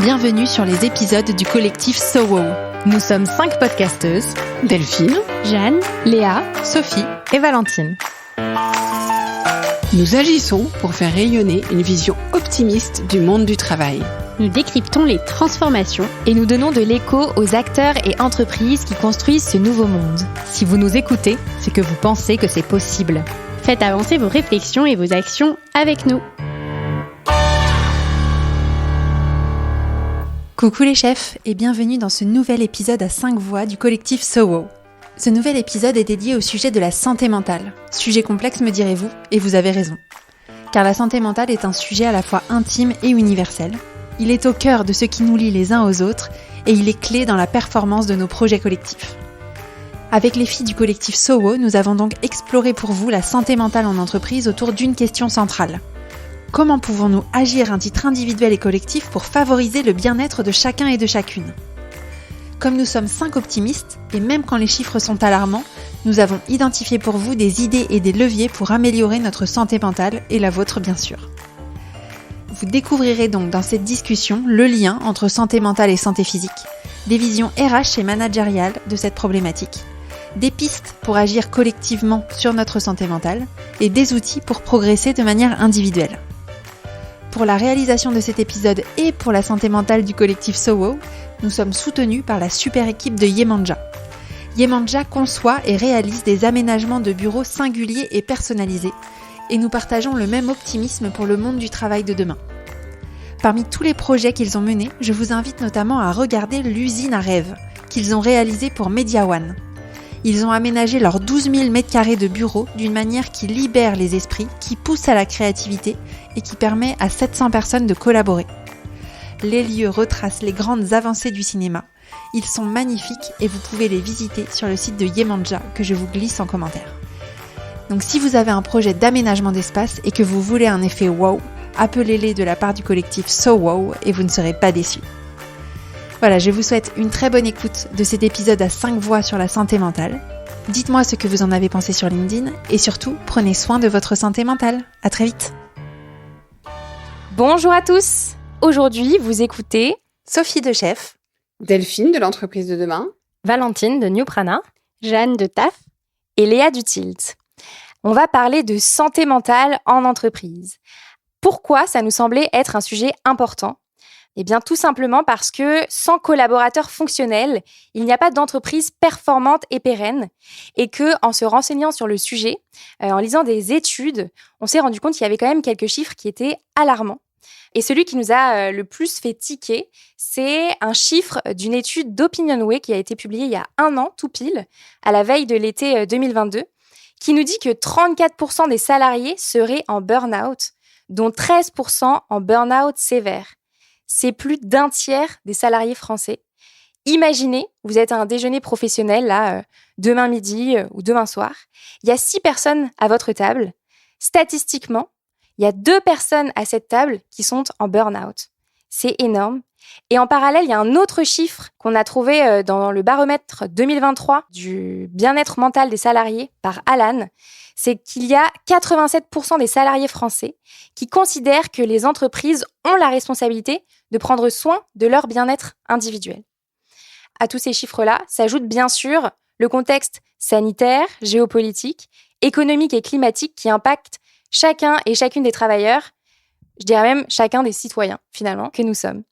Bienvenue sur les épisodes du collectif So Wow. Nous sommes 5 podcasteuses, Delphine, Jeanne, Léa, Sophie et Valentine. Nous agissons pour faire rayonner une vision optimiste du monde du travail. Nous décryptons les transformations Et nous donnons de l'écho aux acteurs et entreprises qui construisent ce nouveau monde. Si vous nous écoutez, c'est que vous pensez que c'est possible. Faites avancer vos réflexions et vos actions avec nous. Coucou les chefs et bienvenue dans ce nouvel épisode à 5 voix du collectif So Wow. Ce nouvel épisode est dédié au sujet de la santé mentale. Sujet complexe me direz-vous, et vous avez raison. Car la santé mentale est un sujet à la fois intime et universel. Il est au cœur de ce qui nous lie les uns aux autres et il est clé dans la performance de nos projets collectifs. Avec les filles du collectif So Wow, nous avons donc exploré pour vous la santé mentale en entreprise autour d'une question centrale. Comment pouvons-nous agir à un titre individuel et collectif pour favoriser le bien-être de chacun et de chacune ? Comme nous sommes 5 optimistes, et même quand les chiffres sont alarmants, nous avons identifié pour vous des idées et des leviers pour améliorer notre santé mentale et la vôtre bien sûr. Vous découvrirez donc dans cette discussion le lien entre santé mentale et santé physique, des visions RH et managériales de cette problématique, des pistes pour agir collectivement sur notre santé mentale et des outils pour progresser de manière individuelle. Pour la réalisation de cet épisode et pour la santé mentale du collectif So Wow, nous sommes soutenus par la super équipe de Yemanja. Yemanja conçoit et réalise des aménagements de bureaux singuliers et personnalisés, et nous partageons le même optimisme pour le monde du travail de demain. Parmi tous les projets qu'ils ont menés, je vous invite notamment à regarder l'usine à rêve qu'ils ont réalisée pour Media One. Ils ont aménagé leurs 12 000 m² de bureaux d'une manière qui libère les esprits, qui pousse à la créativité et qui permet à 700 personnes de collaborer. Les lieux retracent les grandes avancées du cinéma. Ils sont magnifiques et vous pouvez les visiter sur le site de Yemanja que je vous glisse en commentaire. Donc si vous avez un projet d'aménagement d'espace et que vous voulez un effet wow, appelez-les de la part du collectif So Wow et vous ne serez pas déçus. Voilà, je vous souhaite une très bonne écoute de cet épisode à 5 voix sur la santé mentale. Dites-moi ce que vous en avez pensé sur LinkedIn et surtout, prenez soin de votre santé mentale. À très vite. Bonjour à tous. Aujourd'hui, vous écoutez Sophie de Chef, Delphine de l'entreprise de demain, Valentine de New Prana Jeanne de TAF. et Léa du Tilt. On va parler de santé mentale en entreprise. Pourquoi ça nous semblait être un sujet important ? Eh bien, tout simplement parce que sans collaborateurs fonctionnels, il n'y a pas d'entreprise performante et pérenne. Et que, en se renseignant sur le sujet, en lisant des études, on s'est rendu compte qu'il y avait quand même quelques chiffres qui étaient alarmants. Et celui qui nous a le plus fait tiquer, c'est un chiffre d'une étude d'Opinionway qui a été publiée il y a 1 an, tout pile, à la veille de l'été 2022, qui nous dit que 34% des salariés seraient en burn-out, dont 13% en burn-out sévère. C'est plus d'1 tiers des salariés français. Imaginez, vous êtes à un déjeuner professionnel, là, demain midi ou demain soir. Il y a 6 personnes à votre table. Statistiquement, il y a 2 personnes à cette table qui sont en burn-out. C'est énorme. Et en parallèle, il y a un autre chiffre qu'on a trouvé dans le baromètre 2023 du bien-être mental des salariés par Alan. C'est qu'il y a 87% des salariés français qui considèrent que les entreprises ont la responsabilité de prendre soin de leur bien-être individuel. À tous ces chiffres-là s'ajoute bien sûr le contexte sanitaire, géopolitique, économique et climatique qui impacte chacun et chacune des travailleurs, je dirais même chacun des citoyens finalement que nous sommes.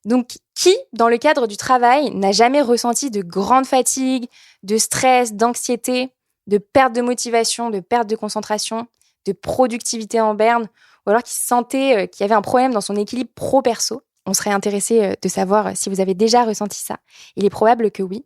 Donc, qui, dans le cadre du travail, n'a jamais ressenti de grande fatigue, de stress, d'anxiété, de perte de motivation, de perte de concentration, de productivité en berne, ou alors qui sentait qu'il y avait un problème dans son équilibre pro-perso? On serait intéressé de savoir si vous avez déjà ressenti ça. Il est probable que oui.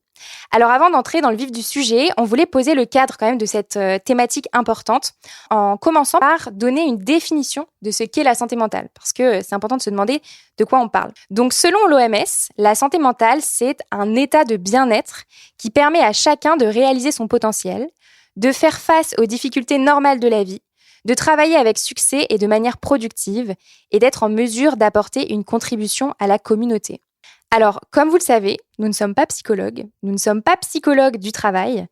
Alors avant d'entrer dans le vif du sujet, on voulait poser le cadre quand même de cette thématique importante en commençant par donner une définition de ce qu'est la santé mentale, parce que c'est important de se demander de quoi on parle. Donc selon l'OMS, la santé mentale, c'est un état de bien-être qui permet à chacun de réaliser son potentiel, de faire face aux difficultés normales de la vie, de travailler avec succès et de manière productive et d'être en mesure d'apporter une contribution à la communauté. Alors, comme vous le savez, nous ne sommes pas psychologues, nous ne sommes pas psychologues du travail,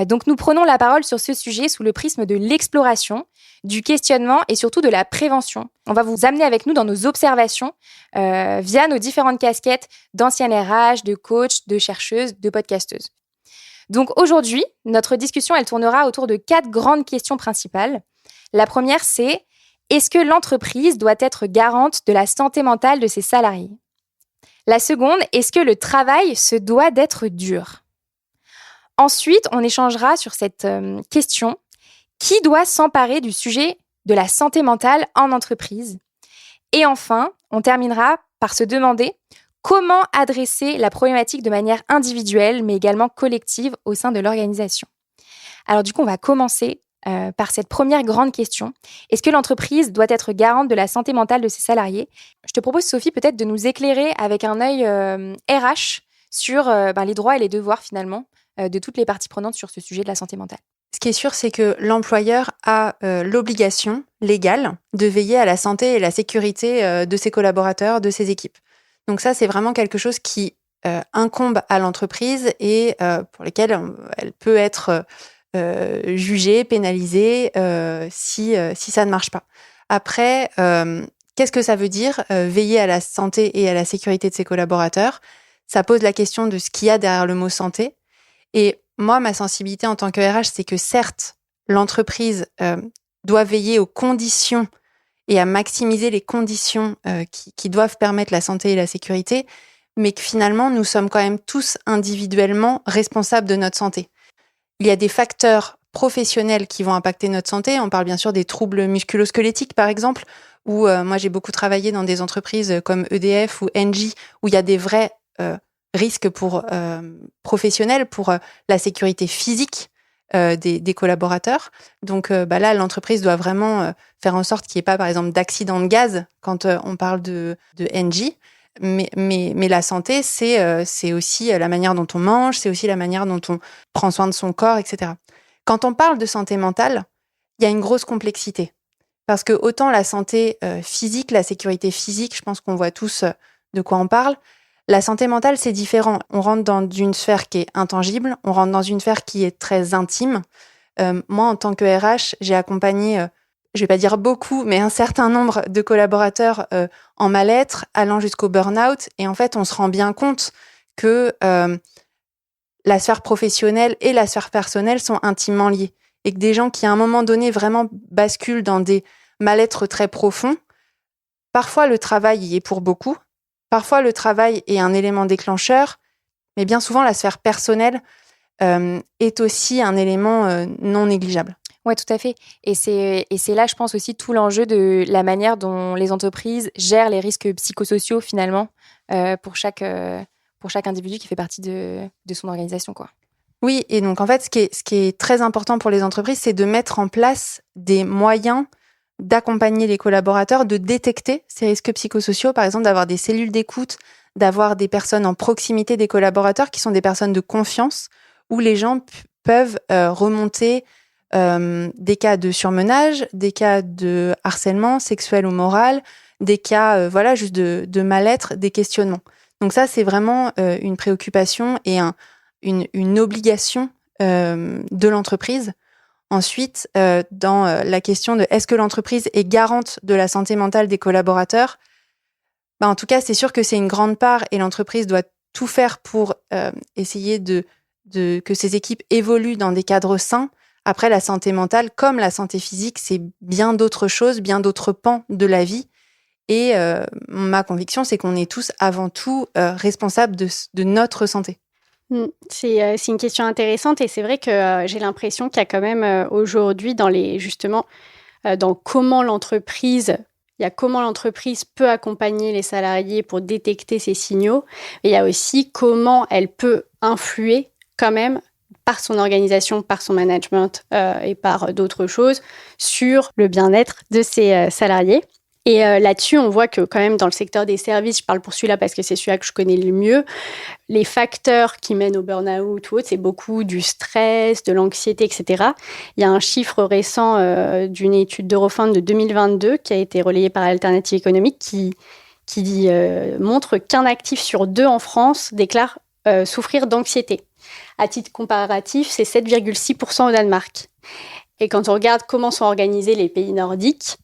donc nous prenons la parole sur ce sujet sous le prisme de l'exploration, du questionnement et surtout de la prévention. On va vous amener avec nous dans nos observations via nos différentes casquettes d'ancienne RH, de coach, de chercheuse, de podcasteuse. Donc aujourd'hui, notre discussion, elle tournera autour de 4 grandes questions principales. La première, c'est: est-ce que l'entreprise doit être garante de la santé mentale de ses salariés ? La seconde, est-ce que le travail se doit d'être dur ? Ensuite, on échangera sur cette question: qui doit s'emparer du sujet de la santé mentale en entreprise ? Et enfin, on terminera par se demander comment adresser la problématique de manière individuelle, mais également collective au sein de l'organisation. Alors du coup, on va commencer par cette première grande question. Est-ce que l'entreprise doit être garante de la santé mentale de ses salariés ? Je te propose, Sophie, peut-être de nous éclairer avec un œil RH sur les droits et les devoirs, finalement, de toutes les parties prenantes sur ce sujet de la santé mentale. Ce qui est sûr, c'est que l'employeur a l'obligation légale de veiller à la santé et la sécurité de ses collaborateurs, de ses équipes. Donc ça, c'est vraiment quelque chose qui incombe à l'entreprise et pour lesquels elle peut être jugée, pénalisée si ça ne marche pas. Après, qu'est-ce que ça veut dire veiller à la santé et à la sécurité de ses collaborateurs ? Ça pose la question de ce qu'il y a derrière le mot santé. Et moi, ma sensibilité en tant que RH, c'est que certes, l'entreprise doit veiller aux conditions et à maximiser les conditions qui doivent permettre la santé et la sécurité, mais que finalement, nous sommes quand même tous individuellement responsables de notre santé. Il y a des facteurs professionnels qui vont impacter notre santé. On parle bien sûr des troubles musculo-squelettiques, par exemple, où moi, j'ai beaucoup travaillé dans des entreprises comme EDF ou Engie, où il y a des vrais risques pour professionnels, pour la sécurité physique des collaborateurs. Donc là, l'entreprise doit vraiment faire en sorte qu'il n'y ait pas, par exemple, d'accident de gaz quand on parle de Engie. Mais la santé, c'est aussi la manière dont on mange, c'est aussi la manière dont on prend soin de son corps, etc. Quand on parle de santé mentale, il y a une grosse complexité. Parce que autant la santé physique, la sécurité physique, je pense qu'on voit tous de quoi on parle. La santé mentale, c'est différent. On rentre dans une sphère qui est intangible, on rentre dans une sphère qui est très intime. Moi, en tant que RH, j'ai accompagné, je vais pas dire beaucoup, mais un certain nombre de collaborateurs en mal-être, allant jusqu'au burn-out. Et en fait, on se rend bien compte que la sphère professionnelle et la sphère personnelle sont intimement liées. Et que des gens qui, à un moment donné, vraiment basculent dans des mal-être très profonds, parfois le travail y est pour beaucoup, parfois le travail est un élément déclencheur, mais bien souvent la sphère personnelle est aussi un élément non négligeable. Oui, tout à fait. Et c'est là, je pense, aussi tout l'enjeu de la manière dont les entreprises gèrent les risques psychosociaux, finalement, pour chaque individu qui fait partie de son organisation, quoi. Oui, et donc en fait, ce qui est très important pour les entreprises, c'est de mettre en place des moyens d'accompagner les collaborateurs, de détecter ces risques psychosociaux, par exemple d'avoir des cellules d'écoute, d'avoir des personnes en proximité des collaborateurs qui sont des personnes de confiance, où les gens peuvent remonter des cas de surmenage, des cas de harcèlement sexuel ou moral, des cas juste de mal-être, des questionnements. Donc ça, c'est vraiment une préoccupation et une obligation de l'entreprise. Ensuite, dans la question de est-ce que l'entreprise est garante de la santé mentale des collaborateurs, en tout cas, c'est sûr que c'est une grande part et l'entreprise doit tout faire pour essayer que ses équipes évoluent dans des cadres sains. Après, la santé mentale, comme la santé physique, c'est bien d'autres choses, bien d'autres pans de la vie. Et ma conviction, c'est qu'on est tous avant tout responsables de notre santé. C'est une question intéressante et c'est vrai que j'ai l'impression qu'il y a quand même aujourd'hui dans comment l'entreprise peut accompagner les salariés pour détecter ces signaux. Et il y a aussi comment elle peut influer quand même par son organisation, par son management et par d'autres choses sur le bien-être de ses salariés. Et là-dessus, on voit que quand même dans le secteur des services, je parle pour celui-là parce que c'est celui-là que je connais le mieux, les facteurs qui mènent au burn-out ou autre, c'est beaucoup du stress, de l'anxiété, etc. Il y a un chiffre récent d'une étude d'Eurofound de 2022 qui a été relayée par Alternative économique qui qui montre qu'un actif sur 2 en France déclare souffrir d'anxiété. À titre comparatif, c'est 7,6% au Danemark. Et quand on regarde comment sont organisés les pays nordiques,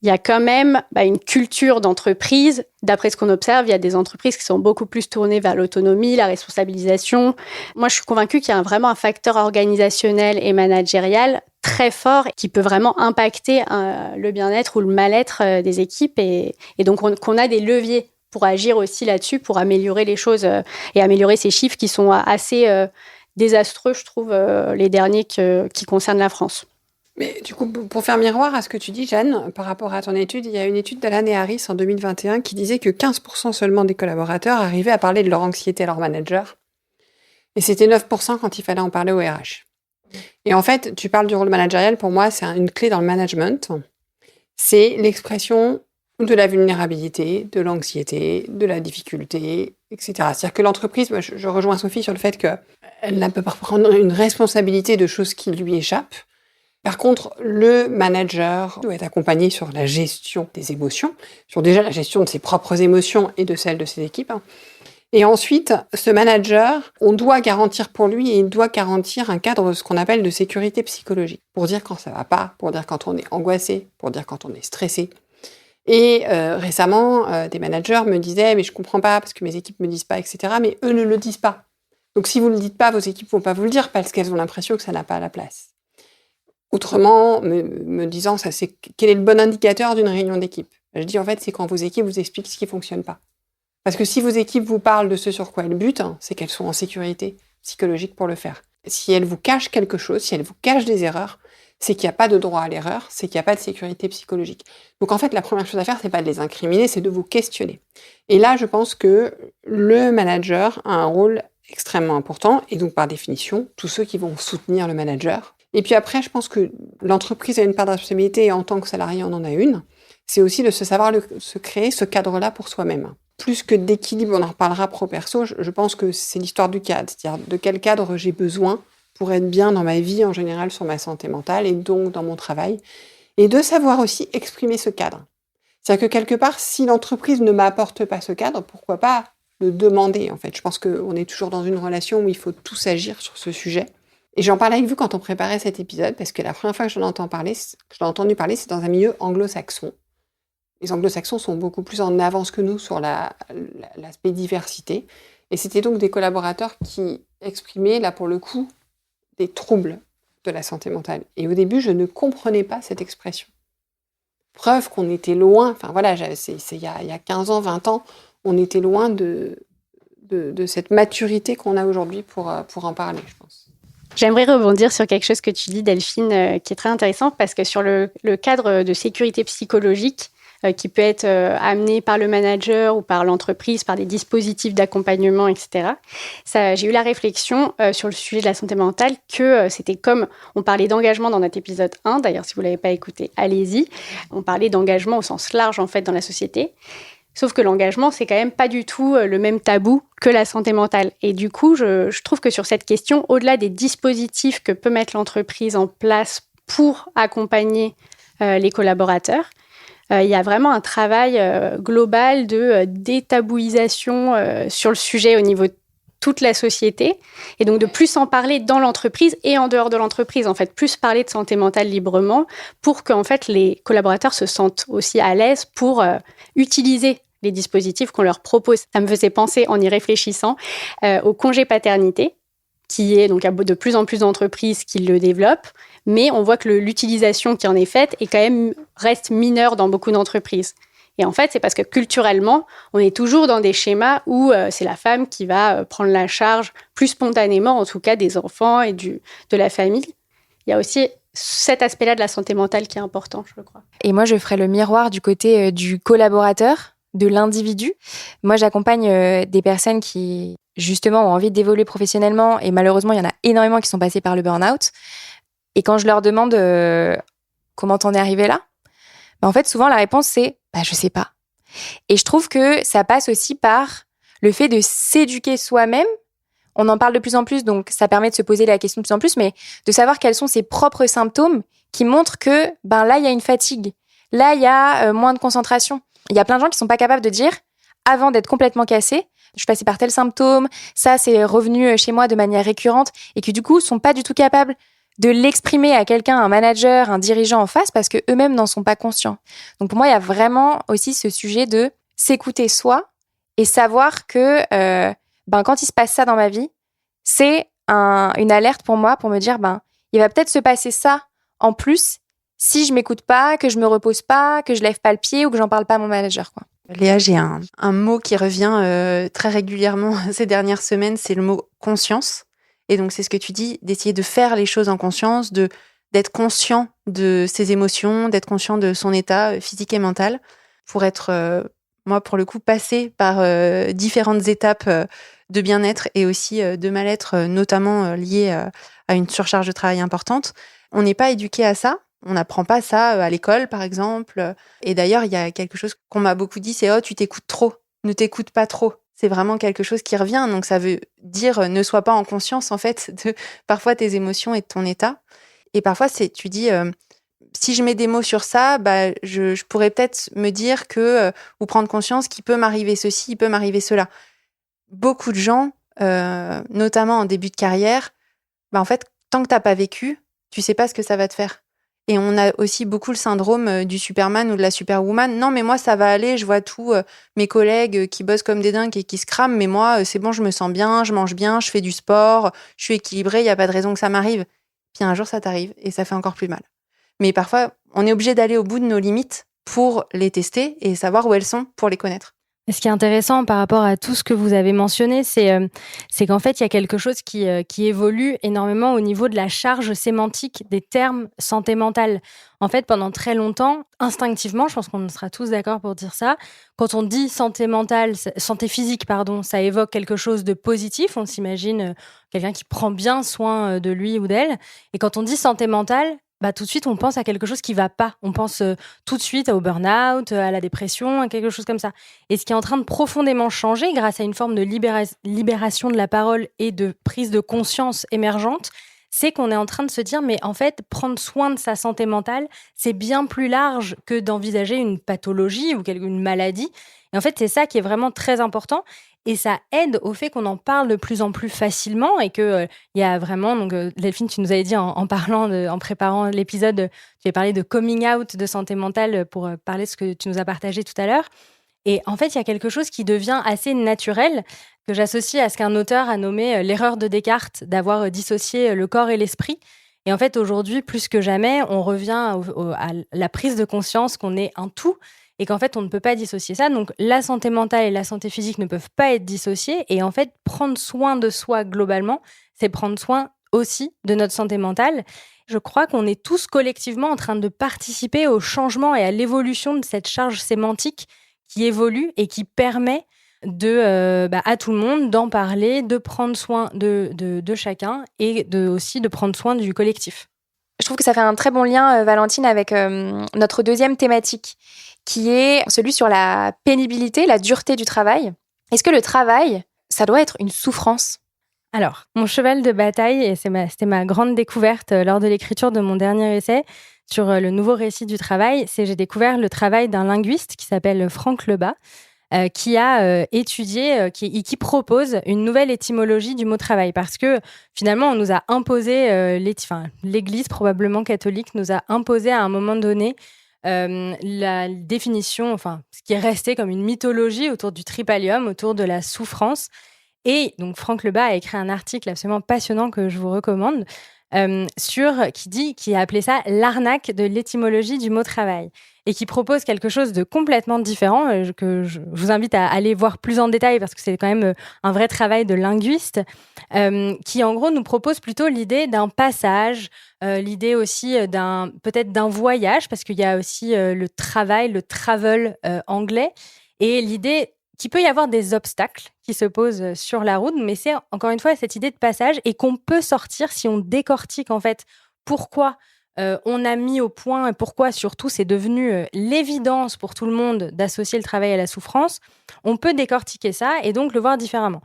il y a quand même une culture d'entreprise. D'après ce qu'on observe, il y a des entreprises qui sont beaucoup plus tournées vers l'autonomie, la responsabilisation. Moi, je suis convaincue qu'il y a vraiment un facteur organisationnel et managérial très fort qui peut vraiment impacter le bien-être ou le mal-être des équipes. Et donc, qu'on a des leviers pour agir aussi là-dessus, pour améliorer les choses et améliorer ces chiffres qui sont assez désastreux, je trouve, les derniers qui concernent la France. Mais du coup, pour faire miroir à ce que tu dis, Jeanne, par rapport à ton étude, il y a une étude d'Alan et Harris en 2021 qui disait que 15% seulement des collaborateurs arrivaient à parler de leur anxiété à leur manager. Et c'était 9% quand il fallait en parler au RH. Et en fait, tu parles du rôle managérial, pour moi, c'est une clé dans le management. C'est l'expression de la vulnérabilité, de l'anxiété, de la difficulté, etc. C'est-à-dire que l'entreprise, moi, je rejoins Sophie sur le fait qu'elle ne peut pas prendre une responsabilité de choses qui lui échappent. Par contre, le manager doit être accompagné sur la gestion des émotions, sur déjà la gestion de ses propres émotions et de celles de ses équipes. Et ensuite, ce manager, on doit garantir pour lui et il doit garantir un cadre, ce qu'on appelle de sécurité psychologique, pour dire quand ça va pas, pour dire quand on est angoissé, pour dire quand on est stressé. Et récemment, des managers me disaient « mais je comprends pas parce que mes équipes me disent pas, etc. » Mais eux ne le disent pas. Donc si vous ne le dites pas, vos équipes vont pas vous le dire parce qu'elles ont l'impression que ça n'a pas la place. Autrement, me disant, ça, c'est quel est le bon indicateur d'une réunion d'équipe? Je dis, en fait, c'est quand vos équipes vous expliquent ce qui fonctionne pas. Parce que si vos équipes vous parlent de ce sur quoi elles butent, c'est qu'elles sont en sécurité psychologique pour le faire. Si elles vous cachent quelque chose, si elles vous cachent des erreurs, c'est qu'il n'y a pas de droit à l'erreur, c'est qu'il n'y a pas de sécurité psychologique. Donc, en fait, la première chose à faire, c'est pas de les incriminer, c'est de vous questionner. Et là, je pense que le manager a un rôle extrêmement important, et donc, par définition, tous ceux qui vont soutenir le manager. Et puis après, je pense que l'entreprise a une part de responsabilité et en tant que salarié, on en a une. C'est aussi de se créer ce cadre-là pour soi-même. Plus que d'équilibre, on en reparlera pro-perso, je pense que c'est l'histoire du cadre. C'est-à-dire de quel cadre j'ai besoin pour être bien dans ma vie en général sur ma santé mentale et donc dans mon travail. Et de savoir aussi exprimer ce cadre. C'est-à-dire que quelque part, si l'entreprise ne m'apporte pas ce cadre, pourquoi pas le demander en fait. Je pense qu'on est toujours dans une relation où il faut tous agir sur ce sujet. Et j'en parlais avec vous quand on préparait cet épisode, parce que la première fois que je l'ai entendu parler, c'est dans un milieu anglo-saxon. Les anglo-saxons sont beaucoup plus en avance que nous sur l'aspect diversité. Et c'était donc des collaborateurs qui exprimaient, là pour le coup, des troubles de la santé mentale. Et au début, je ne comprenais pas cette expression. Preuve qu'on était loin, enfin voilà, c'est il y a 15 ans, 20 ans, on était loin de cette maturité qu'on a aujourd'hui pour en parler, je pense. J'aimerais rebondir sur quelque chose que tu dis, Delphine, qui est très intéressant, parce que sur le cadre de sécurité psychologique qui peut être amené par le manager ou par l'entreprise, par des dispositifs d'accompagnement, etc. J'ai eu la réflexion sur le sujet de la santé mentale que c'était comme, on parlait d'engagement dans notre épisode 1, d'ailleurs si vous ne l'avez pas écouté, allez-y. On parlait d'engagement au sens large en fait dans la société. Sauf que l'engagement, c'est quand même pas du tout le même tabou que la santé mentale. Et du coup, je trouve que sur cette question, au-delà des dispositifs que peut mettre l'entreprise en place pour accompagner les collaborateurs, il y a vraiment un travail global de détabouisation sur le sujet au niveau de toute la société. Et donc de plus en parler dans l'entreprise et en dehors de l'entreprise. En fait, plus parler de santé mentale librement pour que en fait, les collaborateurs se sentent aussi à l'aise pour utiliser les dispositifs qu'on leur propose. Ça me faisait penser, en y réfléchissant, au congé paternité, qui est donc de plus en plus d'entreprises qui le développent, mais on voit que l'utilisation qui en est faite reste mineure dans beaucoup d'entreprises. Et en fait, c'est parce que culturellement, on est toujours dans des schémas où c'est la femme qui va prendre la charge plus spontanément, en tout cas, des enfants et de la famille. Il y a aussi cet aspect-là de la santé mentale qui est important, je crois. Et moi, je ferais le miroir du côté du collaborateur, de l'individu. Moi, j'accompagne des personnes qui, justement, ont envie d'évoluer professionnellement et malheureusement, il y en a énormément qui sont passés par le burn-out. Et quand je leur demande comment t'en es arrivé là, en fait, souvent, la réponse, c'est « je sais pas ». Et je trouve que ça passe aussi par le fait de s'éduquer soi-même. On en parle de plus en plus, donc ça permet de se poser la question de plus en plus, mais de savoir quels sont ses propres symptômes qui montrent que là, il y a une fatigue. Là, il y a moins de concentration. il y a plein de gens qui sont pas capables de dire, avant d'être complètement cassés, je suis passée par tel symptôme, ça c'est revenu chez moi de manière récurrente, et qui du coup sont pas du tout capables de l'exprimer à quelqu'un, un manager, un dirigeant en face, parce que eux-mêmes n'en sont pas conscients. Donc pour moi, il y a vraiment aussi ce sujet de s'écouter soi et savoir que quand il se passe ça dans ma vie, c'est une alerte pour moi pour me dire il va peut-être se passer ça en plus si je m'écoute pas, que je me repose pas, que je lève pas le pied ou que j'en parle pas à mon manager, quoi. Léa, j'ai un mot qui revient très régulièrement ces dernières semaines, c'est le mot conscience. Et donc, c'est ce que tu dis, d'essayer de faire les choses en conscience, d'être conscient de ses émotions, d'être conscient de son état physique et mental, pour être, moi, pour le coup, passée par différentes étapes de bien-être et aussi de mal-être, notamment liées à une surcharge de travail importante. On n'est pas éduqué à ça. On n'apprend pas ça à l'école, par exemple. Et d'ailleurs, il y a quelque chose qu'on m'a beaucoup dit, c'est « Oh, tu t'écoutes trop, ne t'écoute pas trop ». C'est vraiment quelque chose qui revient. Donc, ça veut dire ne sois pas en conscience, en fait, de parfois tes émotions et de ton état. Et parfois, tu dis, si je mets des mots sur ça, je pourrais peut-être me dire que, ou prendre conscience qu'il peut m'arriver ceci, il peut m'arriver cela. Beaucoup de gens, notamment en début de carrière, en fait, tant que t'as pas vécu, tu sais pas ce que ça va te faire. Et on a aussi beaucoup le syndrome du Superman ou de la Superwoman. Non, mais moi, ça va aller. Je vois tous mes collègues qui bossent comme des dingues et qui se crament. Mais moi, c'est bon, je me sens bien, je mange bien, je fais du sport, je suis équilibrée, il n'y a pas de raison que ça m'arrive. Puis un jour, ça t'arrive et ça fait encore plus mal. Mais parfois, on est obligé d'aller au bout de nos limites pour les tester et savoir où elles sont pour les connaître. Et ce qui est intéressant par rapport à tout ce que vous avez mentionné, c'est qu'en fait, il y a quelque chose qui évolue énormément au niveau de la charge sémantique des termes santé mentale. En fait, pendant très longtemps, instinctivement, je pense qu'on sera tous d'accord pour dire ça, quand on dit santé mentale, santé physique, pardon, ça évoque quelque chose de positif. On s'imagine quelqu'un qui prend bien soin de lui ou d'elle. Et quand on dit santé mentale, tout de suite, on pense à quelque chose qui va pas. On pense tout de suite au burn-out, à la dépression, à quelque chose comme ça. Et ce qui est en train de profondément changer grâce à une forme de libération de la parole et de prise de conscience émergente, c'est qu'on est en train de se dire, mais en fait, prendre soin de sa santé mentale, c'est bien plus large que d'envisager une pathologie ou une maladie. Et en fait, c'est ça qui est vraiment très important. Et ça aide au fait qu'on en parle de plus en plus facilement et que il y a vraiment, donc Delphine, tu nous avais dit en préparant l'épisode, tu avais parlé de coming out de santé mentale pour parler de ce que tu nous as partagé tout à l'heure. Et en fait, il y a quelque chose qui devient assez naturel, que j'associe à ce qu'un auteur a nommé l'erreur de Descartes, d'avoir dissocié le corps et l'esprit. Et en fait, aujourd'hui, plus que jamais, on revient à la prise de conscience qu'on est un tout et qu'en fait, on ne peut pas dissocier ça. Donc, la santé mentale et la santé physique ne peuvent pas être dissociées. Et en fait, prendre soin de soi globalement, c'est prendre soin aussi de notre santé mentale. Je crois qu'on est tous collectivement en train de participer au changement et à l'évolution de cette charge sémantique qui évolue et qui permet à tout le monde d'en parler, de prendre soin de chacun et aussi de prendre soin du collectif. Je trouve que ça fait un très bon lien, Valentine, avec notre deuxième thématique, qui est celui sur la pénibilité, la dureté du travail. Est-ce que le travail, ça doit être une souffrance ? Alors, mon cheval de bataille, et c'était ma grande découverte lors de l'écriture de mon dernier essai sur le nouveau récit du travail, j'ai découvert le travail d'un linguiste qui s'appelle Franck Lebas, qui a étudié, qui propose une nouvelle étymologie du mot travail. Parce que finalement, on nous a imposé, l'Église probablement catholique nous a imposé à un moment donné la définition, ce qui est resté comme une mythologie autour du tripalium, autour de la souffrance. Et donc, Franck Lebas a écrit un article absolument passionnant que je vous recommande, qui a appelé ça l'arnaque de l'étymologie du mot travail et qui propose quelque chose de complètement différent que je vous invite à aller voir plus en détail parce que c'est quand même un vrai travail de linguiste qui en gros nous propose plutôt l'idée d'un passage, l'idée aussi peut-être d'un voyage parce qu'il y a aussi le travail, le travel anglais et l'idée qu'il peut y avoir des obstacles qui se posent sur la route, mais c'est encore une fois cette idée de passage et qu'on peut sortir si on décortique en fait pourquoi on a mis au point et pourquoi surtout c'est devenu l'évidence pour tout le monde d'associer le travail à la souffrance. On peut décortiquer ça et donc le voir différemment.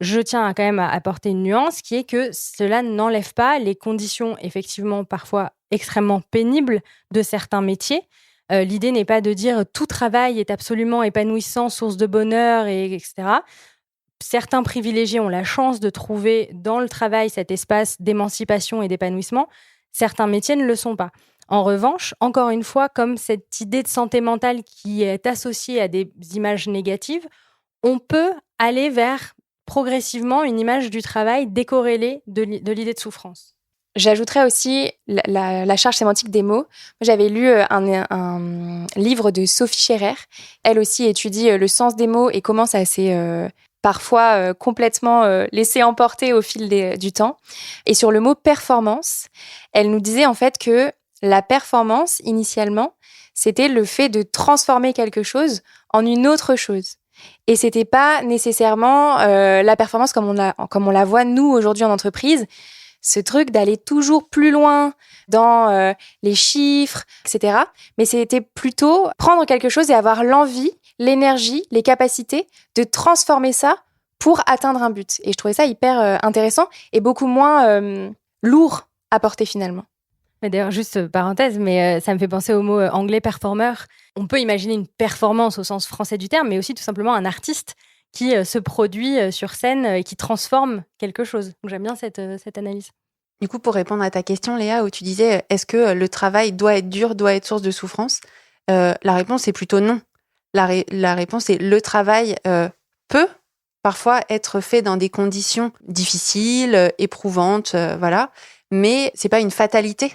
Je tiens quand même à apporter une nuance qui est que cela n'enlève pas les conditions effectivement parfois extrêmement pénibles de certains métiers. L'idée n'est pas de dire tout travail est absolument épanouissant, source de bonheur, etc. Certains privilégiés ont la chance de trouver dans le travail cet espace d'émancipation et d'épanouissement. Certains métiers ne le sont pas. En revanche, encore une fois, comme cette idée de santé mentale qui est associée à des images négatives, on peut aller vers progressivement une image du travail décorrélée de l'idée de souffrance. J'ajouterais aussi la charge sémantique des mots. Moi, j'avais lu un livre de Sophie Scherer. Elle aussi étudie le sens des mots et comment ça s'est parfois complètement laissé emporter au fil du temps. Et sur le mot performance, elle nous disait en fait que la performance, initialement, c'était le fait de transformer quelque chose en une autre chose. Et c'était pas nécessairement la performance comme on la voit nous aujourd'hui en entreprise. Ce truc d'aller toujours plus loin dans les chiffres, etc. Mais c'était plutôt prendre quelque chose et avoir l'envie, l'énergie, les capacités de transformer ça pour atteindre un but. Et je trouvais ça hyper intéressant et beaucoup moins lourd à porter finalement. D'ailleurs, juste parenthèse, mais ça me fait penser au mot anglais performer. On peut imaginer une performance au sens français du terme, mais aussi tout simplement un artiste qui se produit sur scène et qui transforme quelque chose. Donc j'aime bien cette analyse. Du coup, pour répondre à ta question, Léa, où tu disais est-ce que le travail doit être dur, doit être source de souffrance, la réponse est plutôt non. La réponse est le travail peut parfois être fait dans des conditions difficiles, éprouvantes, voilà, mais c'est pas une fatalité.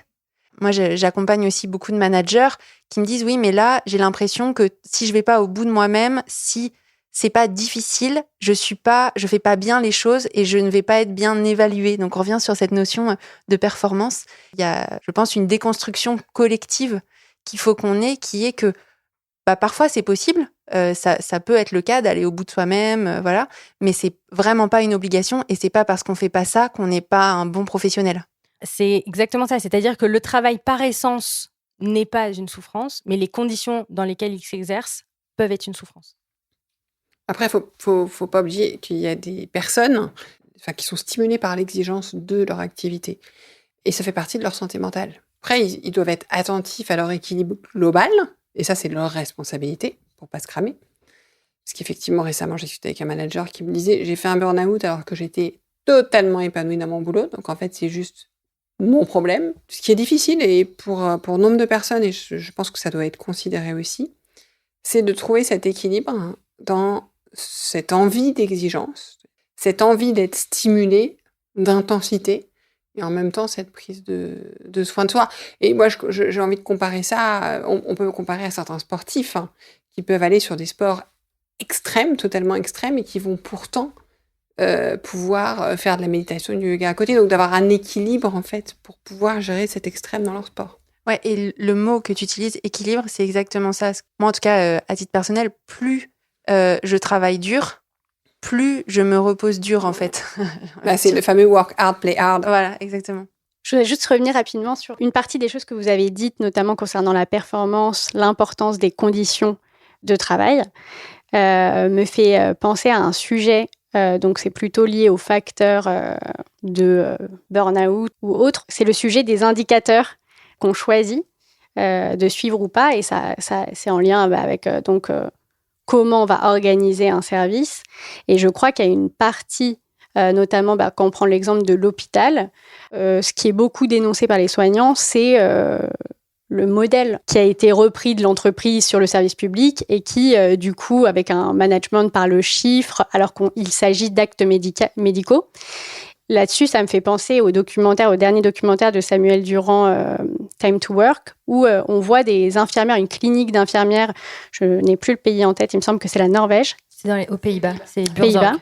Moi, j'accompagne aussi beaucoup de managers qui me disent oui, mais là, j'ai l'impression que si je vais pas au bout de moi-même, si c'est pas difficile, je fais pas bien les choses et je ne vais pas être bien évaluée. Donc, on revient sur cette notion de performance. Il y a, je pense, une déconstruction collective qu'il faut qu'on ait, qui est que parfois c'est possible, ça peut être le cas d'aller au bout de soi-même, voilà, mais c'est vraiment pas une obligation et c'est pas parce qu'on fait pas ça qu'on n'est pas un bon professionnel. C'est exactement ça, c'est-à-dire que le travail par essence n'est pas une souffrance, mais les conditions dans lesquelles il s'exerce peuvent être une souffrance. Après, faut pas oublier qu'il y a des personnes qui sont stimulées par l'exigence de leur activité. Et ça fait partie de leur santé mentale. Après, ils doivent être attentifs à leur équilibre global. Et ça, c'est leur responsabilité pour pas se cramer. Parce qu'effectivement, récemment, j'ai discuté avec un manager qui me disait « J'ai fait un burn-out alors que j'étais totalement épanouie dans mon boulot. Donc, en fait, c'est juste mon problème. » Ce qui est difficile, et pour nombre de personnes, et je pense que ça doit être considéré aussi, c'est de trouver cet équilibre dans cette envie d'exigence, cette envie d'être stimulé, d'intensité, et en même temps cette prise de soin de soi. Et moi, j'ai envie de comparer ça, on peut comparer à certains sportifs qui peuvent aller sur des sports extrêmes, totalement extrêmes, et qui vont pourtant pouvoir faire de la méditation, du yoga à côté, donc d'avoir un équilibre en fait pour pouvoir gérer cet extrême dans leur sport. Ouais, et le mot que tu utilises, équilibre, c'est exactement ça. Moi, en tout cas, à titre personnel, plus je travaille dur, plus je me repose dur, en fait. C'est le fameux work hard, play hard. Voilà, exactement. Je voudrais juste revenir rapidement sur une partie des choses que vous avez dites, notamment concernant la performance, l'importance des conditions de travail, me fait penser à un sujet, donc c'est plutôt lié aux facteurs de burn-out ou autres. C'est le sujet des indicateurs qu'on choisit de suivre ou pas, et ça c'est en lien avec comment on va organiser un service. Et je crois qu'il y a une partie, notamment quand on prend l'exemple de l'hôpital, ce qui est beaucoup dénoncé par les soignants, c'est le modèle qui a été repris de l'entreprise sur le service public et qui, du coup, avec un management par le chiffre, alors qu'il s'agit d'actes médicaux. Là-dessus, ça me fait penser au dernier documentaire de Samuel Durand, Time to Work, où on voit des infirmières, une clinique d'infirmières, je n'ai plus le pays en tête, il me semble que c'est la Norvège. C'est aux Pays-Bas, c'est Pays-Bas.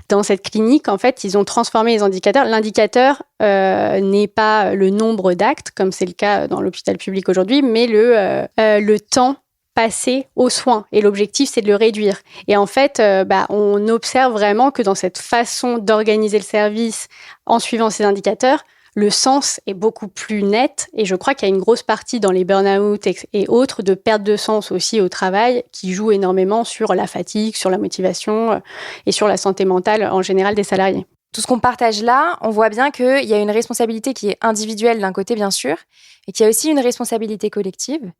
Dans cette clinique, en fait, ils ont transformé les indicateurs. L'indicateur n'est pas le nombre d'actes, comme c'est le cas dans l'hôpital public aujourd'hui, mais le temps passé aux soins. Et l'objectif, c'est de le réduire. Et en fait, on observe vraiment que dans cette façon d'organiser le service en suivant ces indicateurs, le sens est beaucoup plus net. Et je crois qu'il y a une grosse partie dans les burn-out et autres de perte de sens aussi au travail qui joue énormément sur la fatigue, sur la motivation et sur la santé mentale en général des salariés. Tout ce qu'on partage là, on voit bien qu'il y a une responsabilité qui est individuelle d'un côté, bien sûr, et qu'il y a aussi une responsabilité collective.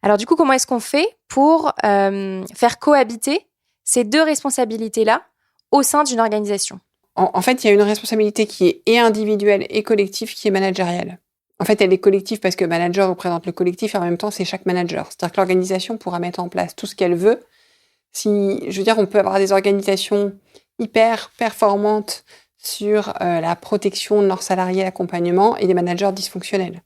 Alors du coup, comment est-ce qu'on fait pour faire cohabiter ces deux responsabilités-là au sein d'une organisation ? En fait, il y a une responsabilité qui est et individuelle et collective qui est managériale. En fait, elle est collective parce que manager représente le collectif et en même temps, c'est chaque manager. C'est-à-dire que l'organisation pourra mettre en place tout ce qu'elle veut. On peut avoir des organisations hyper performantes sur la protection de leurs salariés, l'accompagnement, et des managers dysfonctionnels.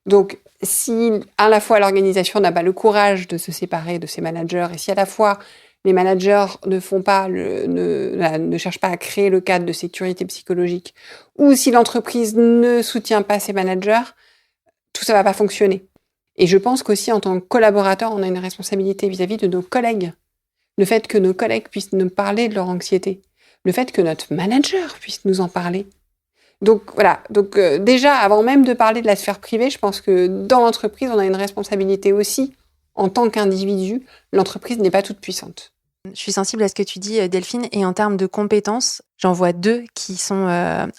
Donc, si à la fois l'organisation n'a pas le courage de se séparer de ses managers, et si à la fois les managers ne cherchent pas à créer le cadre de sécurité psychologique, ou si l'entreprise ne soutient pas ses managers, tout ça va pas fonctionner. Et je pense qu'aussi, en tant que collaborateur, on a une responsabilité vis-à-vis de nos collègues. Le fait que nos collègues puissent nous parler de leur anxiété. Le fait que notre manager puisse nous en parler. Donc voilà, déjà, avant même de parler de la sphère privée, je pense que dans l'entreprise, on a une responsabilité aussi. En tant qu'individu, l'entreprise n'est pas toute puissante. Je suis sensible à ce que tu dis, Delphine, et en termes de compétences, j'en vois 2 qui sont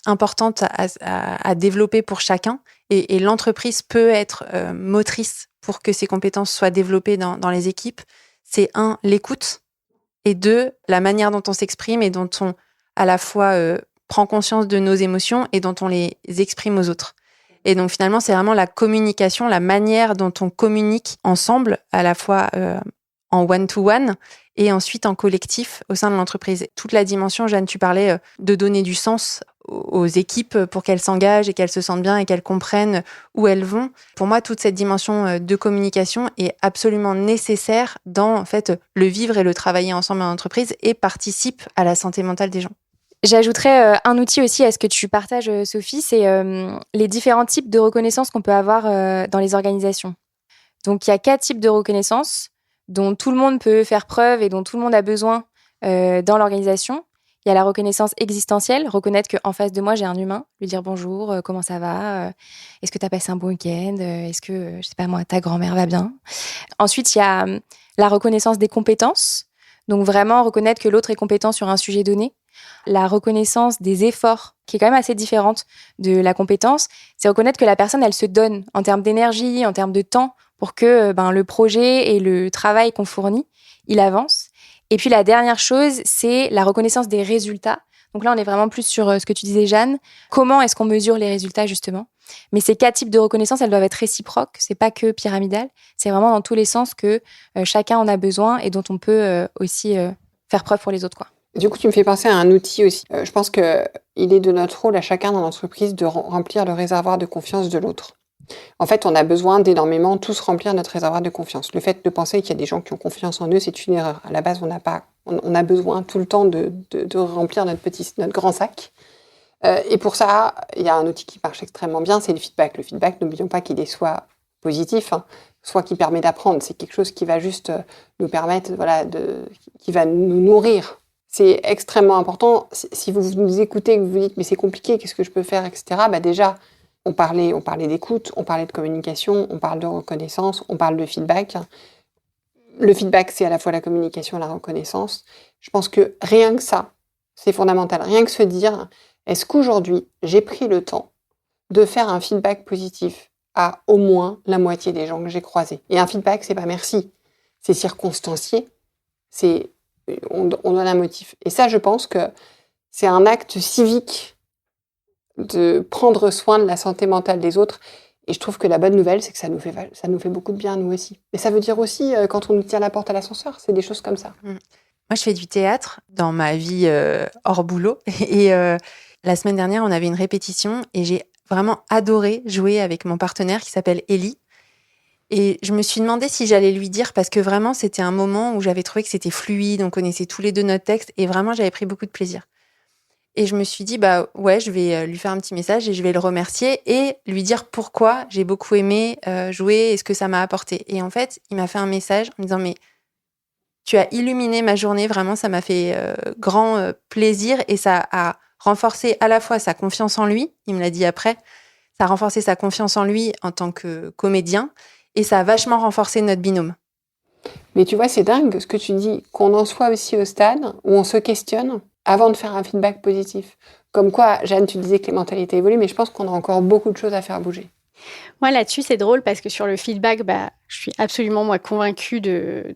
importantes à développer pour chacun, et l'entreprise peut être motrice pour que ces compétences soient développées dans les équipes. C'est 1, l'écoute, et 2, la manière dont on s'exprime et dont on, à la fois, prend conscience de nos émotions et dont on les exprime aux autres. Et donc finalement, c'est vraiment la communication, la manière dont on communique ensemble, à la fois en one-to-one et ensuite en collectif au sein de l'entreprise. Toute la dimension, Jeanne, tu parlais de donner du sens aux équipes pour qu'elles s'engagent et qu'elles se sentent bien et qu'elles comprennent où elles vont. Pour moi, toute cette dimension de communication est absolument nécessaire dans en fait, le vivre et le travailler ensemble en entreprise et participe à la santé mentale des gens. J'ajouterais un outil aussi à ce que tu partages, Sophie, c'est les différents types de reconnaissance qu'on peut avoir dans les organisations. Donc, il y a 4 types de reconnaissance dont tout le monde peut faire preuve et dont tout le monde a besoin dans l'organisation. Il y a la reconnaissance existentielle, reconnaître qu'en face de moi, j'ai un humain, lui dire bonjour, comment ça va, est-ce que tu as passé un bon week-end, est-ce que, je sais pas moi, ta grand-mère va bien. Ensuite, il y a la reconnaissance des compétences, donc vraiment reconnaître que l'autre est compétent sur un sujet donné. La reconnaissance des efforts, qui est quand même assez différente de la compétence, c'est reconnaître que la personne, elle se donne en termes d'énergie, en termes de temps, pour que le projet et le travail qu'on fournit, il avance. Et puis la dernière chose, c'est la reconnaissance des résultats. Donc là, on est vraiment plus sur ce que tu disais, Jeanne. Comment est-ce qu'on mesure les résultats, justement ? Mais ces 4 types de reconnaissance, elles doivent être réciproques. C'est pas que pyramidal. C'est vraiment dans tous les sens que chacun en a besoin et dont on peut aussi faire preuve pour les autres, quoi. Du coup, tu me fais penser à un outil aussi. Je pense qu'il est de notre rôle à chacun dans l'entreprise de remplir le réservoir de confiance de l'autre. En fait, on a besoin d'énormément tous remplir notre réservoir de confiance. Le fait de penser qu'il y a des gens qui ont confiance en eux, c'est une erreur. À la base, on a besoin tout le temps de remplir notre grand sac. Et pour ça, il y a un outil qui marche extrêmement bien, c'est le feedback. Le feedback, n'oublions pas qu'il est soit positif, soit qui permet d'apprendre. C'est quelque chose qui va juste nous permettre, qui va nous nourrir. C'est extrêmement important. Si vous nous écoutez et que vous vous dites « mais c'est compliqué, qu'est-ce que je peux faire ?» etc. Déjà, on parlait d'écoute, on parlait de communication, on parle de reconnaissance, on parle de feedback. Le feedback, c'est à la fois la communication et la reconnaissance. Je pense que rien que ça, c'est fondamental. Rien que se dire « est-ce qu'aujourd'hui, j'ai pris le temps de faire un feedback positif à au moins la moitié des gens que j'ai croisés ?» Et un feedback, c'est pas merci. C'est circonstancié. On donne un motif. Et ça, je pense que c'est un acte civique de prendre soin de la santé mentale des autres. Et je trouve que la bonne nouvelle, c'est que ça nous fait beaucoup de bien, nous aussi. Et ça veut dire aussi, quand on nous tient la porte à l'ascenseur, c'est des choses comme ça. Moi, je fais du théâtre dans ma vie hors boulot. Et la semaine dernière, on avait une répétition et j'ai vraiment adoré jouer avec mon partenaire qui s'appelle Ellie. Et je me suis demandé si j'allais lui dire, parce que vraiment, c'était un moment où j'avais trouvé que c'était fluide, on connaissait tous les deux notre texte, et vraiment, j'avais pris beaucoup de plaisir. Et je me suis dit, je vais lui faire un petit message et je vais le remercier et lui dire pourquoi j'ai beaucoup aimé jouer et ce que ça m'a apporté. Et en fait, il m'a fait un message en me disant, mais tu as illuminé ma journée, vraiment, ça m'a fait grand plaisir et ça a renforcé à la fois sa confiance en lui, il me l'a dit après, ça a renforcé sa confiance en lui en tant que comédien, et ça a vachement renforcé notre binôme. Mais tu vois, c'est dingue ce que tu dis, qu'on en soit aussi au stade où on se questionne avant de faire un feedback positif. Comme quoi, Jeanne, tu disais que les mentalités évoluent, mais je pense qu'on a encore beaucoup de choses à faire bouger. Moi, là-dessus, c'est drôle parce que sur le feedback, je suis absolument, moi, convaincue de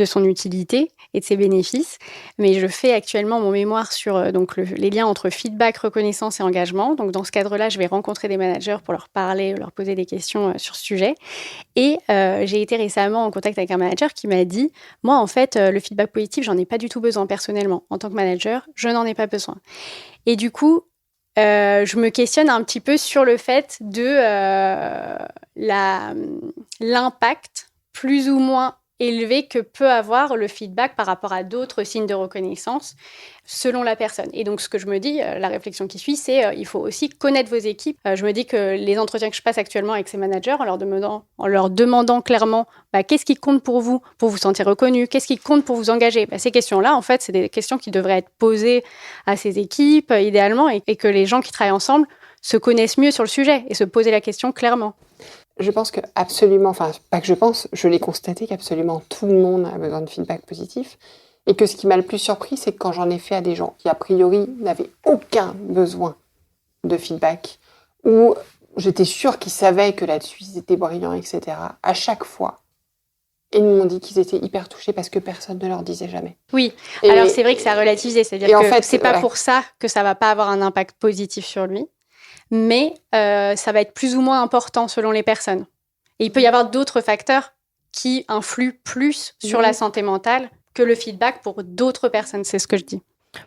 son utilité et de ses bénéfices. Mais je fais actuellement mon mémoire sur les liens entre feedback, reconnaissance et engagement. Donc, dans ce cadre-là, je vais rencontrer des managers pour leur parler, leur poser des questions sur ce sujet. Et j'ai été récemment en contact avec un manager qui m'a dit « Moi, en fait, le feedback positif, j'en ai pas du tout besoin personnellement. En tant que manager, je n'en ai pas besoin. » Et du coup, je me questionne un petit peu sur le fait de l'impact plus ou moins élevé que peut avoir le feedback par rapport à d'autres signes de reconnaissance selon la personne. Et donc, ce que je me dis, la réflexion qui suit, c'est il faut aussi connaître vos équipes. Je me dis que les entretiens que je passe actuellement avec ces managers, en leur demandant clairement qu'est-ce qui compte pour vous sentir reconnu, qu'est-ce qui compte pour vous engager. Ces questions-là, en fait, c'est des questions qui devraient être posées à ces équipes, idéalement, et que les gens qui travaillent ensemble se connaissent mieux sur le sujet et se poser la question clairement. Je pense que absolument, enfin, pas que je pense, je l'ai constaté qu'absolument tout le monde a besoin de feedback positif. Et que ce qui m'a le plus surpris, c'est que quand j'en ai fait à des gens qui, a priori, n'avaient aucun besoin de feedback, ou j'étais sûre qu'ils savaient que là-dessus, ils étaient brillants, etc., à chaque fois, ils m'ont dit qu'ils étaient hyper touchés parce que personne ne leur disait jamais. Oui, alors c'est vrai que c'est à relativiser, c'est-à-dire que en fait, c'est pas pour ça que ça va pas avoir un impact positif sur lui. Mais ça va être plus ou moins important selon les personnes. Et il peut y avoir d'autres facteurs qui influent plus sur la santé mentale que le feedback pour d'autres personnes, c'est ce que je dis.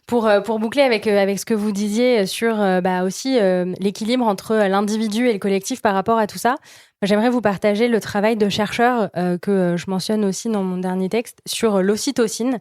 Pour boucler avec ce que vous disiez sur aussi l'équilibre entre l'individu et le collectif par rapport à tout ça, j'aimerais vous partager le travail de chercheurs que je mentionne aussi dans mon dernier texte sur l'ocytocine,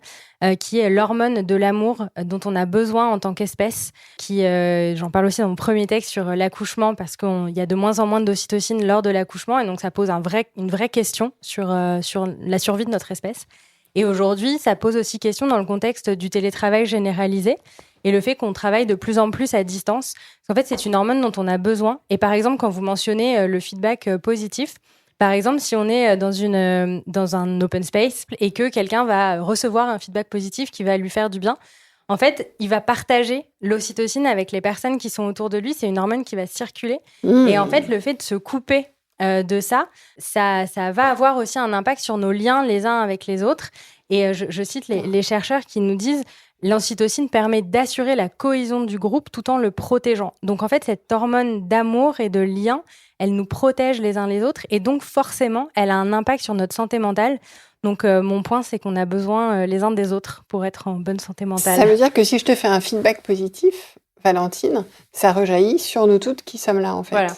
qui est l'hormone de l'amour dont on a besoin en tant qu'espèce. J'en parle aussi dans mon premier texte sur l'accouchement parce qu'il y a de moins en moins d'ocytocine lors de l'accouchement et donc ça pose une vraie question sur la survie de notre espèce. Et aujourd'hui, ça pose aussi question dans le contexte du télétravail généralisé et le fait qu'on travaille de plus en plus à distance. En fait, c'est une hormone dont on a besoin. Et par exemple, quand vous mentionnez le feedback positif, par exemple, si on est dans un open space et que quelqu'un va recevoir un feedback positif qui va lui faire du bien, en fait, il va partager l'ocytocine avec les personnes qui sont autour de lui. C'est une hormone qui va circuler. Et en fait, le fait de se couper de ça va avoir aussi un impact sur nos liens les uns avec les autres. Et je cite les chercheurs qui nous disent « L'ocytocine permet d'assurer la cohésion du groupe tout en le protégeant ». Donc en fait, cette hormone d'amour et de lien, elle nous protège les uns les autres et donc forcément, elle a un impact sur notre santé mentale. Donc mon point, c'est qu'on a besoin les uns des autres pour être en bonne santé mentale. Ça veut dire que si je te fais un feedback positif, Valentine, ça rejaillit sur nous toutes qui sommes là en fait. Voilà.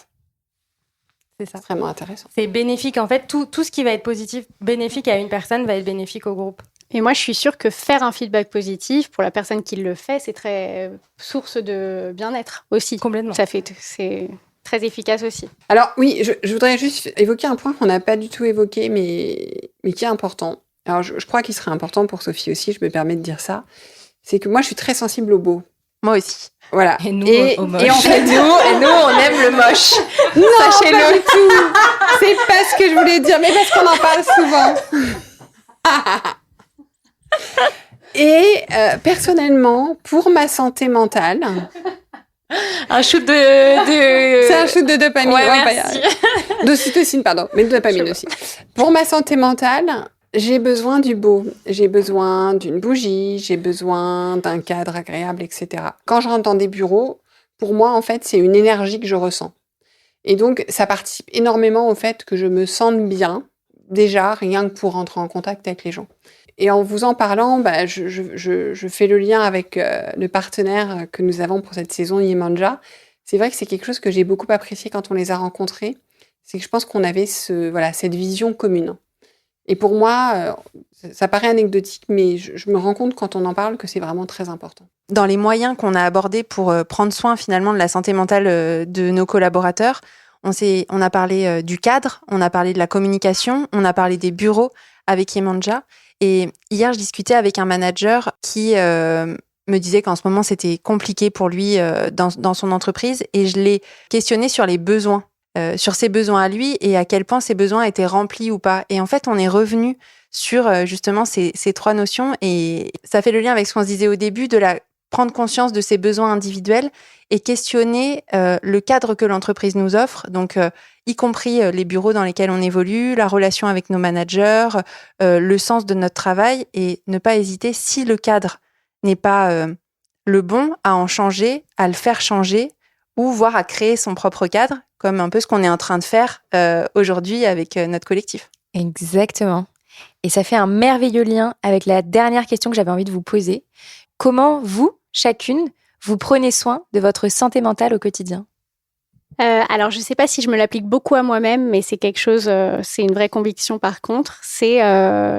C'est ça. C'est vraiment intéressant. C'est bénéfique. En fait, tout ce qui va être positif, bénéfique à une personne, va être bénéfique au groupe. Et moi, je suis sûre que faire un feedback positif, pour la personne qui le fait, c'est très source de bien-être aussi. Complètement. C'est très efficace aussi. Alors oui, je voudrais juste évoquer un point qu'on n'a pas du tout évoqué, mais qui est important. Alors je crois qu'il serait important pour Sophie aussi, je me permets de dire ça. C'est que moi, je suis très sensible au beau. Moi aussi. Voilà. Et nous, au moche. Et en fait, nous, on aime le moche. Non, sachez-le. pas du tout. C'est pas ce que je voulais dire, mais parce qu'on en parle souvent. Et personnellement, pour ma santé mentale... Un shoot de... C'est un shoot de dopamine. Ouais, merci. D'ocytocine, pardon, mais de dopamine aussi. Pour ma santé mentale... J'ai besoin du beau, j'ai besoin d'une bougie, j'ai besoin d'un cadre agréable, etc. Quand je rentre dans des bureaux, pour moi, en fait, c'est une énergie que je ressens. Et donc, ça participe énormément au fait que je me sente bien, déjà, rien que pour rentrer en contact avec les gens. Et en vous en parlant, je fais le lien avec le partenaire que nous avons pour cette saison, Yemanja. C'est vrai que c'est quelque chose que j'ai beaucoup apprécié quand on les a rencontrés. C'est que je pense qu'on avait cette vision commune. Et pour moi, ça paraît anecdotique, mais je me rends compte quand on en parle que c'est vraiment très important. Dans les moyens qu'on a abordés pour prendre soin finalement de la santé mentale de nos collaborateurs, on a parlé du cadre, on a parlé de la communication, on a parlé des bureaux avec Yemanja. Et hier, je discutais avec un manager qui me disait qu'en ce moment, c'était compliqué pour lui dans son entreprise. Et je l'ai questionné sur les besoins. Sur ses besoins à lui et à quel point ses besoins étaient remplis ou pas. Et en fait, on est revenu sur justement ces trois notions et ça fait le lien avec ce qu'on se disait au début de la prendre conscience de ses besoins individuels et questionner le cadre que l'entreprise nous offre, donc y compris les bureaux dans lesquels on évolue, la relation avec nos managers, le sens de notre travail, et ne pas hésiter, si le cadre n'est pas le bon, à en changer, à le faire changer, ou voire à créer son propre cadre, comme un peu ce qu'on est en train de faire aujourd'hui avec notre collectif. Exactement. Et ça fait un merveilleux lien avec la dernière question que j'avais envie de vous poser. Comment vous, chacune, vous prenez soin de votre santé mentale au quotidien ? Alors, je ne sais pas si je me l'applique beaucoup à moi-même, mais c'est quelque chose, c'est une vraie conviction par contre, c'est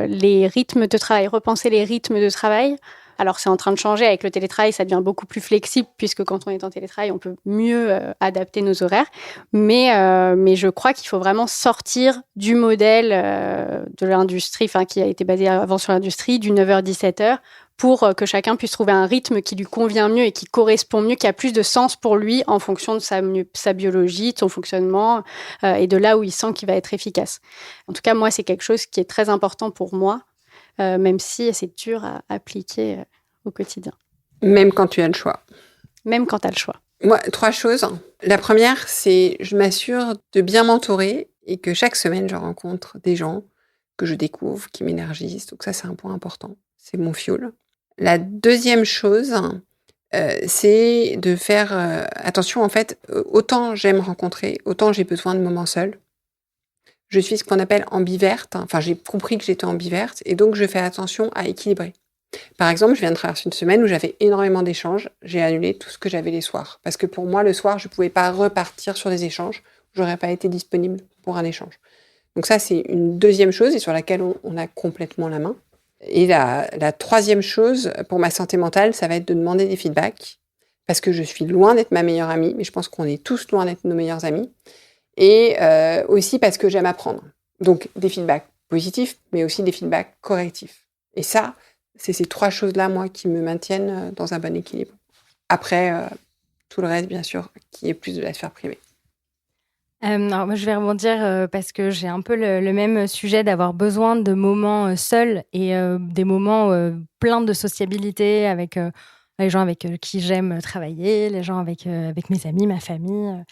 les rythmes de travail, repenser les rythmes de travail. Alors, c'est en train de changer avec le télétravail, ça devient beaucoup plus flexible puisque quand on est en télétravail, on peut mieux adapter nos horaires. Mais je crois qu'il faut vraiment sortir du modèle de l'industrie, qui a été basé avant sur l'industrie, du 9h-17h, pour que chacun puisse trouver un rythme qui lui convient mieux et qui correspond mieux, qui a plus de sens pour lui en fonction de sa biologie, de son fonctionnement et de là où il sent qu'il va être efficace. En tout cas, moi, c'est quelque chose qui est très important pour moi, même si c'est dur à appliquer au quotidien. Même quand tu as le choix. Même quand tu as le choix. Moi, 3 choses. La première, c'est je m'assure de bien m'entourer et que chaque semaine, je rencontre des gens que je découvre, qui m'énergisent. Donc ça, c'est un point important. C'est mon fuel. La deuxième chose, c'est de faire attention. En fait, autant j'aime rencontrer, autant j'ai besoin de moments seuls. Je suis ce qu'on appelle ambiverte. Enfin, j'ai compris que j'étais ambiverte et donc je fais attention à équilibrer. Par exemple, je viens de traverser une semaine où j'avais énormément d'échanges. J'ai annulé tout ce que j'avais les soirs. Parce que pour moi, le soir, je ne pouvais pas repartir sur des échanges. Je n'aurais pas été disponible pour un échange. Donc ça, c'est une deuxième chose et sur laquelle on a complètement la main. Et la troisième chose, pour ma santé mentale, ça va être de demander des feedbacks. Parce que je suis loin d'être ma meilleure amie, mais je pense qu'on est tous loin d'être nos meilleurs amis. Et aussi parce que j'aime apprendre. Donc des feedbacks positifs, mais aussi des feedbacks correctifs. Et ça, c'est ces 3 choses-là, moi, qui me maintiennent dans un bon équilibre. Après, tout le reste, bien sûr, qui est plus de la sphère privée. Alors moi, je vais rebondir parce que j'ai un peu le même sujet d'avoir besoin de moments seuls et des moments pleins de sociabilité avec les gens avec qui j'aime travailler, les gens avec mes amis, ma famille,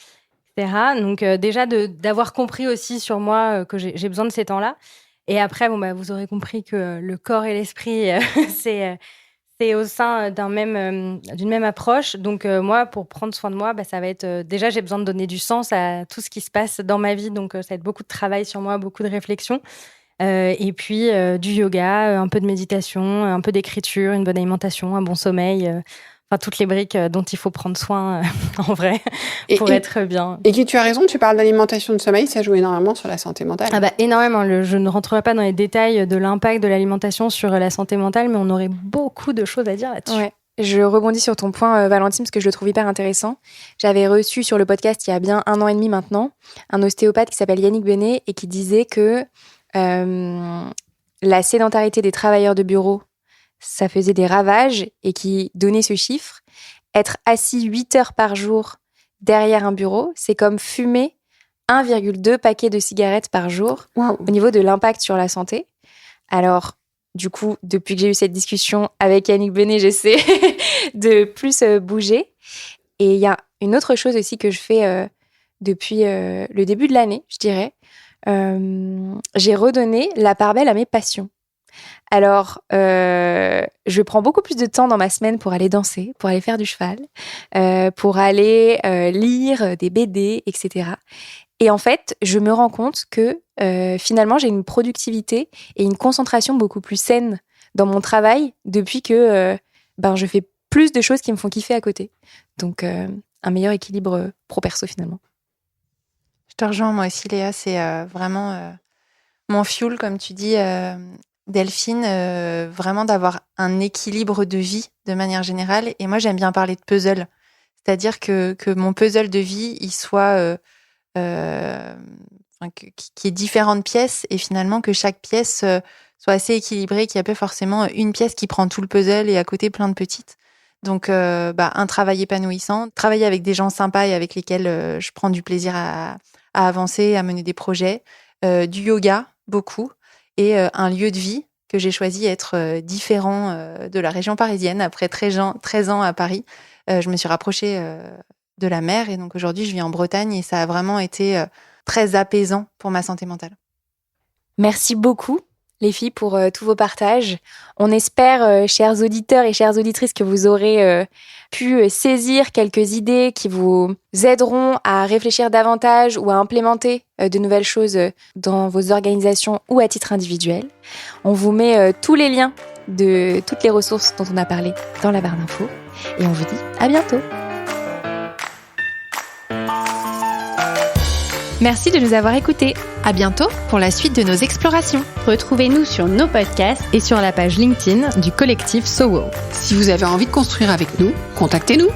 etc. Donc déjà d'avoir compris aussi sur moi que j'ai besoin de ces temps-là. Et après, vous aurez compris que le corps et l'esprit, c'est au sein d'une même approche. Donc, moi, pour prendre soin de moi, ça va être... déjà, j'ai besoin de donner du sens à tout ce qui se passe dans ma vie. Donc, ça va être beaucoup de travail sur moi, beaucoup de réflexion. Et puis, du yoga, un peu de méditation, un peu d'écriture, une bonne alimentation, un bon sommeil... toutes les briques dont il faut prendre soin en vrai pour être bien. Et tu as raison, tu parles d'alimentation, de sommeil, ça joue énormément sur la santé mentale. Énormément. Je ne rentrerai pas dans les détails de l'impact de l'alimentation sur la santé mentale, mais on aurait beaucoup de choses à dire là-dessus. Ouais. Je rebondis sur ton point, Valentine, parce que je le trouve hyper intéressant. J'avais reçu sur le podcast il y a bien 1 an et demi maintenant un ostéopathe qui s'appelle Yannick Benet et qui disait que la sédentarité des travailleurs de bureau, ça faisait des ravages et qui donnait ce chiffre. Être assis 8 heures par jour derrière un bureau, c'est comme fumer 1,2 paquet de cigarettes par jour. Wow. Au niveau de l'impact sur la santé. Alors, du coup, depuis que j'ai eu cette discussion avec Yannick Benet, j'essaie de plus bouger. Et il y a une autre chose aussi que je fais depuis le début de l'année, je dirais. J'ai redonné la part belle à mes passions. Alors, je prends beaucoup plus de temps dans ma semaine pour aller danser, pour aller faire du cheval, pour aller lire des BD, etc. Et en fait, je me rends compte que finalement, j'ai une productivité et une concentration beaucoup plus saine dans mon travail depuis que je fais plus de choses qui me font kiffer à côté. Donc, un meilleur équilibre pro-perso finalement. Je te rejoins, moi aussi, Léa. C'est vraiment mon fuel, comme tu dis, Delphine, vraiment d'avoir un équilibre de vie de manière générale. Et moi, j'aime bien parler de puzzle. C'est-à-dire que mon puzzle de vie, il soit... qui est différentes pièces et finalement que chaque pièce soit assez équilibrée, qu'il n'y a pas forcément une pièce qui prend tout le puzzle et à côté plein de petites. Donc, un travail épanouissant, travailler avec des gens sympas et avec lesquels je prends du plaisir à avancer, à mener des projets, du yoga, beaucoup, et un lieu de vie, que j'ai choisi être différent de la région parisienne. Après 13 ans à Paris, je me suis rapprochée de la mer et donc aujourd'hui, je vis en Bretagne et ça a vraiment été très apaisant pour ma santé mentale. Merci beaucoup, les filles, pour tous vos partages. On espère, chers auditeurs et chères auditrices, que vous aurez pu saisir quelques idées qui vous aideront à réfléchir davantage ou à implémenter de nouvelles choses dans vos organisations ou à titre individuel. On vous met tous les liens de toutes les ressources dont on a parlé dans la barre d'infos et on vous dit à bientôt. Merci de nous avoir écoutés. À bientôt pour la suite de nos explorations. Retrouvez-nous sur nos podcasts Et sur la page LinkedIn du collectif SoWo. Si vous avez envie de construire avec nous, contactez-nous.